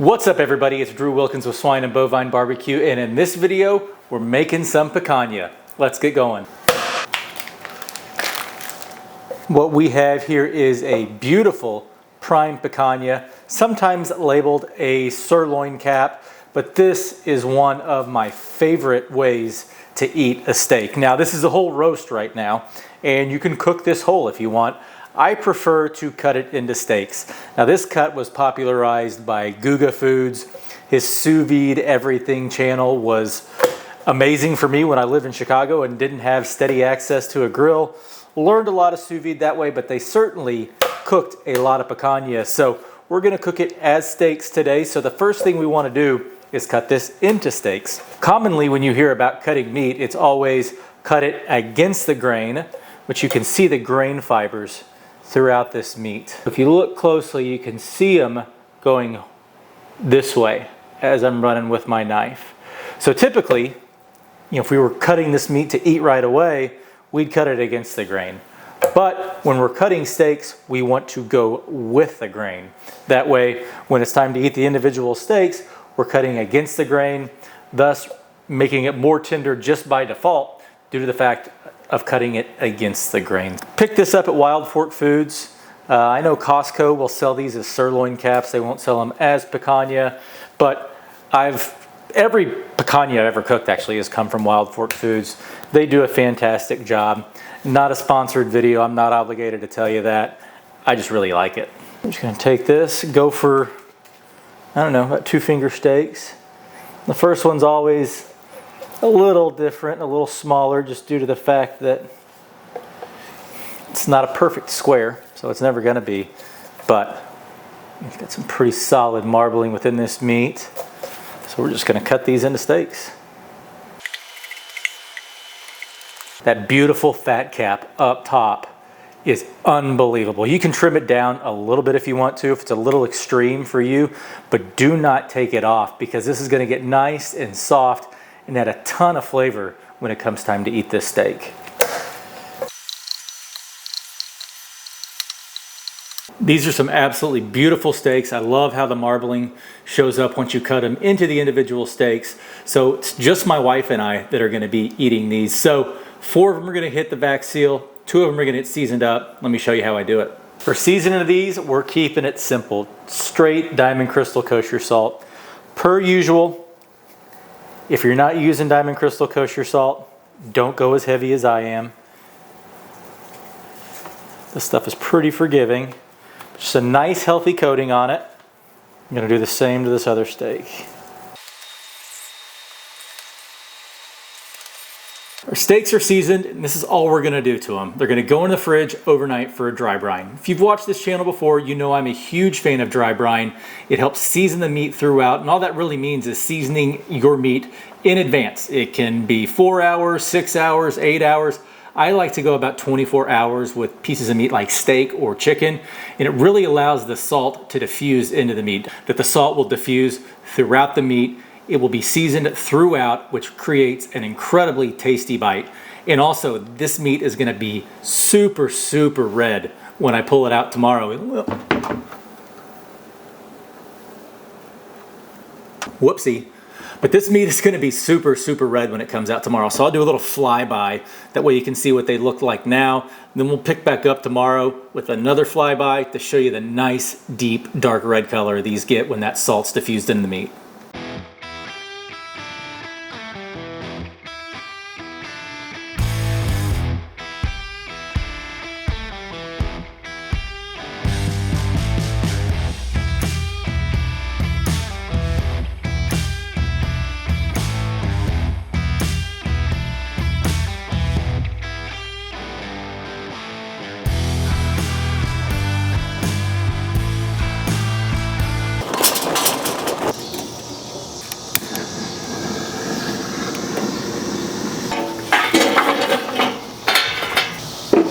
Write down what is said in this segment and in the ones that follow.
What's up everybody, it's Drew Wilkins with Swine and Bovine Barbecue, and in this video we're making some picanha. Let's get going. What we have here is a beautiful prime picanha, sometimes labeled a sirloin cap, but this is one of my favorite ways to eat a steak. Now this is a whole roast right now, and you can cook this whole if you want. I prefer to cut it into steaks. Now this cut was popularized by Guga Foods. His sous vide everything channel was amazing for me when I lived in Chicago and didn't have steady access to a grill. Learned a lot of sous vide that way, but they certainly cooked a lot of picanha. So we're gonna cook it as steaks today. So the first thing we wanna do is cut this into steaks. Commonly when you hear about cutting meat, it's always cut it against the grain, but you can see the grain fibers throughout this meat. If you look closely, you can see them going this way as I'm running with my knife. So typically, if we were cutting this meat to eat right away, we'd cut it against the grain. But when we're cutting steaks, we want to go with the grain. That way, when it's time to eat the individual steaks, we're cutting against the grain, thus making it more tender just by default due to the fact of cutting it against the grain. Pick this up at Wild Fork Foods. I know Costco will sell these as sirloin caps. They won't sell them as picanha, but every picanha I've ever cooked actually has come from Wild Fork Foods. They do a fantastic job. Not a sponsored video. I'm not obligated to tell you that. I just really like it. I'm just gonna take this, go for, I don't know, about 2-finger steaks. The first one's always a little different, a little smaller, just due to the fact that it's not a perfect square, so it's never gonna be, but you've got some pretty solid marbling within this meat. So we're just gonna cut these into steaks. That beautiful fat cap up top is unbelievable. You can trim it down a little bit if you want to, if it's a little extreme for you, but do not take it off because this is gonna get nice and soft and add a ton of flavor when it comes time to eat this steak. These are some absolutely beautiful steaks. I love how the marbling shows up once you cut them into the individual steaks. So it's just my wife and I that are gonna be eating these. So 4 of them are gonna hit the vac seal, 2 of them are gonna get seasoned up. Let me show you how I do it. For seasoning of these, we're keeping it simple. Straight Diamond Crystal kosher salt. Per usual, if you're not using Diamond Crystal kosher salt, don't go as heavy as I am. This stuff is pretty forgiving. Just a nice healthy coating on it. I'm gonna do the same to this other steak. Our steaks are seasoned, and this is all we're gonna do to them. They're gonna go in the fridge overnight for a dry brine. If you've watched this channel before, you know I'm a huge fan of dry brine. It helps season the meat throughout, and all that really means is seasoning your meat in advance. It can be 4 hours, 6 hours, 8 hours. I like to go about 24 hours with pieces of meat like steak or chicken, and it really allows the salt to diffuse into the meat, that the salt will diffuse throughout the meat. It will be seasoned throughout, which creates an incredibly tasty bite. And also, this meat is gonna be super, super red when I pull it out tomorrow. Whoopsie. But this meat is gonna be super, super red when it comes out tomorrow. So I'll do a little flyby. That way you can see what they look like now. Then we'll pick back up tomorrow with another flyby to show you the nice, deep, dark red color these get when that salt's diffused in the meat.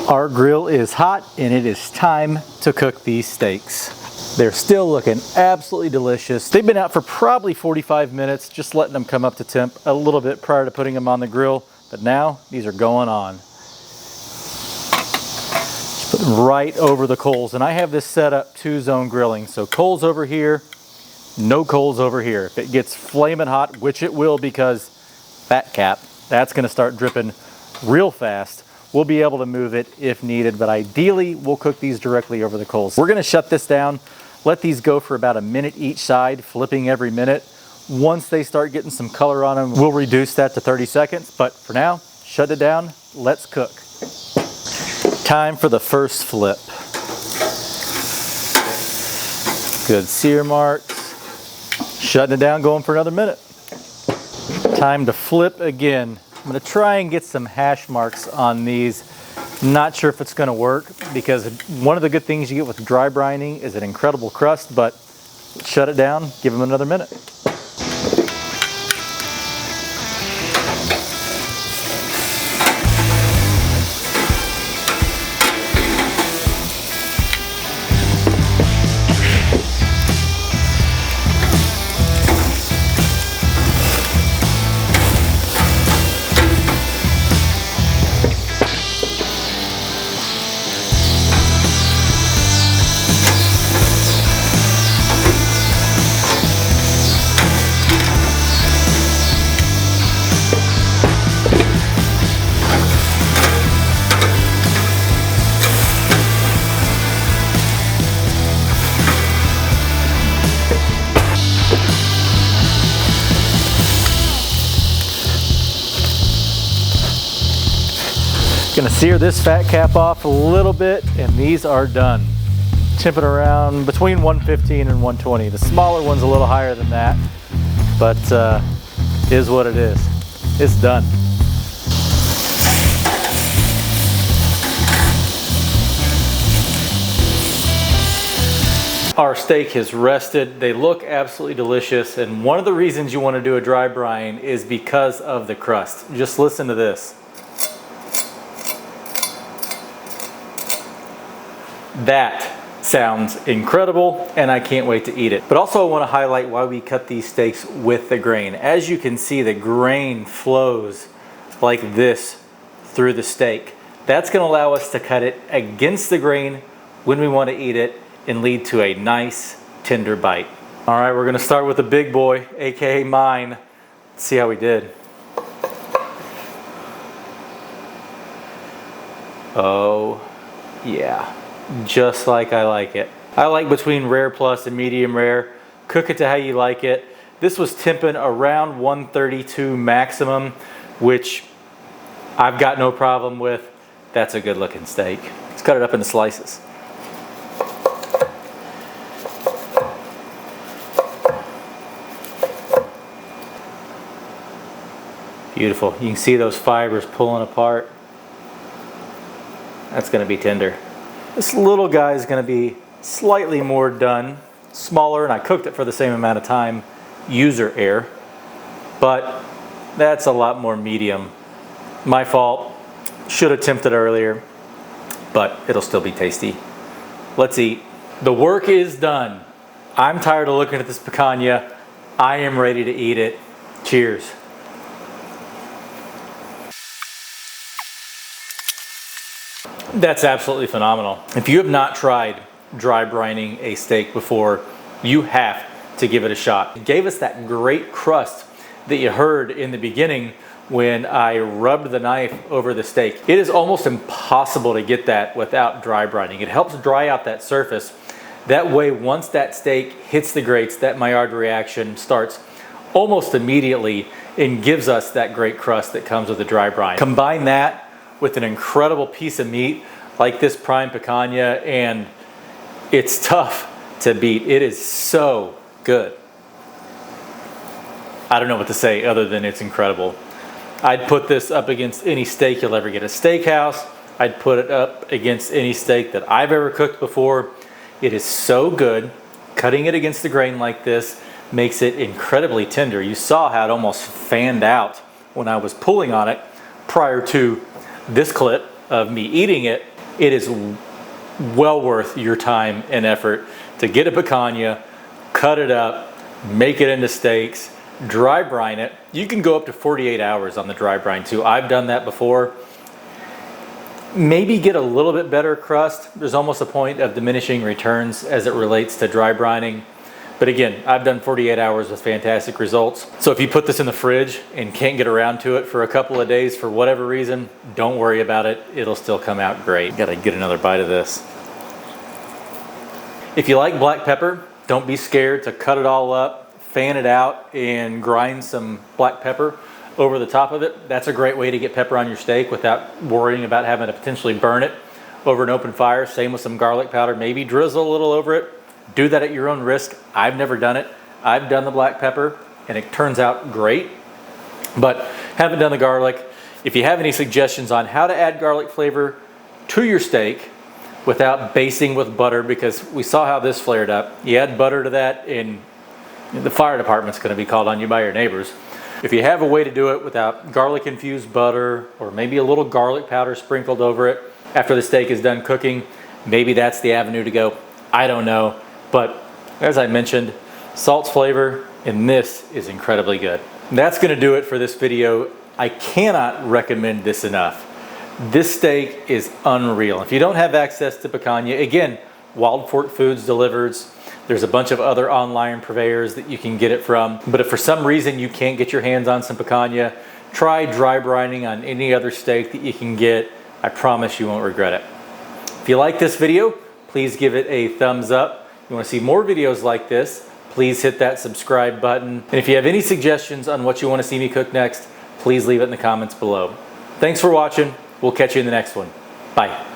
Our grill is hot and it is time to cook these steaks. They're still looking absolutely delicious. They've been out for probably 45 minutes, just letting them come up to temp a little bit prior to putting them on the grill. But now these are going on. Just put them right over the coals. And I have this set up 2-zone grilling. So coals over here, no coals over here. If it gets flaming hot, which it will because fat cap, that's gonna start dripping real fast. We'll be able to move it if needed, but ideally we'll cook these directly over the coals. We're gonna shut this down, let these go for about a minute each side, flipping every minute. Once they start getting some color on them, we'll reduce that to 30 seconds, but for now, shut it down, let's cook. Time for the first flip. Good sear marks. Shutting it down, going for another minute. Time to flip again. I'm gonna try and get some hash marks on these. Not sure if it's gonna work because one of the good things you get with dry brining is an incredible crust, but shut it down, give them another minute. Gonna sear this fat cap off a little bit, and these are done. Temping around between 115 and 120. The smaller one's a little higher than that, but is what it is. It's done. Our steak has rested. They look absolutely delicious, and one of the reasons you want to do a dry brine is because of the crust. Just listen to this. That sounds incredible, and I can't wait to eat it. But also I want to highlight why we cut these steaks with the grain. As you can see, the grain flows like this through the steak. That's going to allow us to cut it against the grain when we want to eat it and lead to a nice tender bite. All right, we're going to start with the big boy, aka mine. Let's see how we did. Oh yeah, just like I like it. I like between rare plus and medium rare. Cook it to how you like it. This was temping around 132 maximum, which I've got no problem with. That's a good looking steak. Let's cut it up into slices. Beautiful. You can see those fibers pulling apart. That's going to be tender. This little guy is going to be slightly more done, smaller, and I cooked it for the same amount of time, user error, but that's a lot more medium. My fault. Should have tempted earlier, but it'll still be tasty. Let's eat. The work is done. I'm tired of looking at this picanha. I am ready to eat it. Cheers. That's absolutely phenomenal. If you have not tried dry brining a steak before, you have to give it a shot. It gave us that great crust that you heard in the beginning when I rubbed the knife over the steak. It is almost impossible to get that without dry brining. It helps dry out that surface. That way, once that steak hits the grates, that Maillard reaction starts almost immediately and gives us that great crust that comes with the dry brine. Combine that with an incredible piece of meat like this prime picanha, and it's tough to beat. It is so good. I don't know what to say other than it's incredible. I'd put this up against any steak you'll ever get at a steakhouse. I'd put it up against any steak that I've ever cooked before. It is so good. Cutting it against the grain like this makes it incredibly tender. You saw how it almost fanned out when I was pulling on it prior to this clip of me eating it. It is well worth your time and effort to get a picanha, cut it up, make it into steaks, dry brine it. You can go up to 48 hours on the dry brine too. I've done that before. Maybe get a little bit better crust. There's almost a point of diminishing returns as it relates to dry brining. But again, I've done 48 hours with fantastic results. So if you put this in the fridge and can't get around to it for a couple of days for whatever reason, don't worry about it. It'll still come out great. Gotta get another bite of this. If you like black pepper, don't be scared to cut it all up, fan it out, and grind some black pepper over the top of it. That's a great way to get pepper on your steak without worrying about having to potentially burn it over an open fire. Same with some garlic powder. Maybe drizzle a little over it. Do that at your own risk. I've never done it. I've done the black pepper and it turns out great, but haven't done the garlic. If you have any suggestions on how to add garlic flavor to your steak without basting with butter, because we saw how this flared up. You add butter to that and the fire department's going to be called on you by your neighbors. If you have a way to do it without garlic infused butter or maybe a little garlic powder sprinkled over it after the steak is done cooking, maybe that's the avenue to go. I don't know. But as I mentioned, salt's flavor in this is incredibly good. That's going to do it for this video. I cannot recommend this enough. This steak is unreal. If you don't have access to picanha, again, Wild Fork Foods delivers. There's a bunch of other online purveyors that you can get it from. But if for some reason you can't get your hands on some picanha, try dry brining on any other steak that you can get. I promise you won't regret it. If you like this video, please give it a thumbs up. If you want to see more videos like this, please hit that subscribe button. And if you have any suggestions on what you want to see me cook next, please leave it in the comments below. Thanks for watching. We'll catch you in the next one. Bye.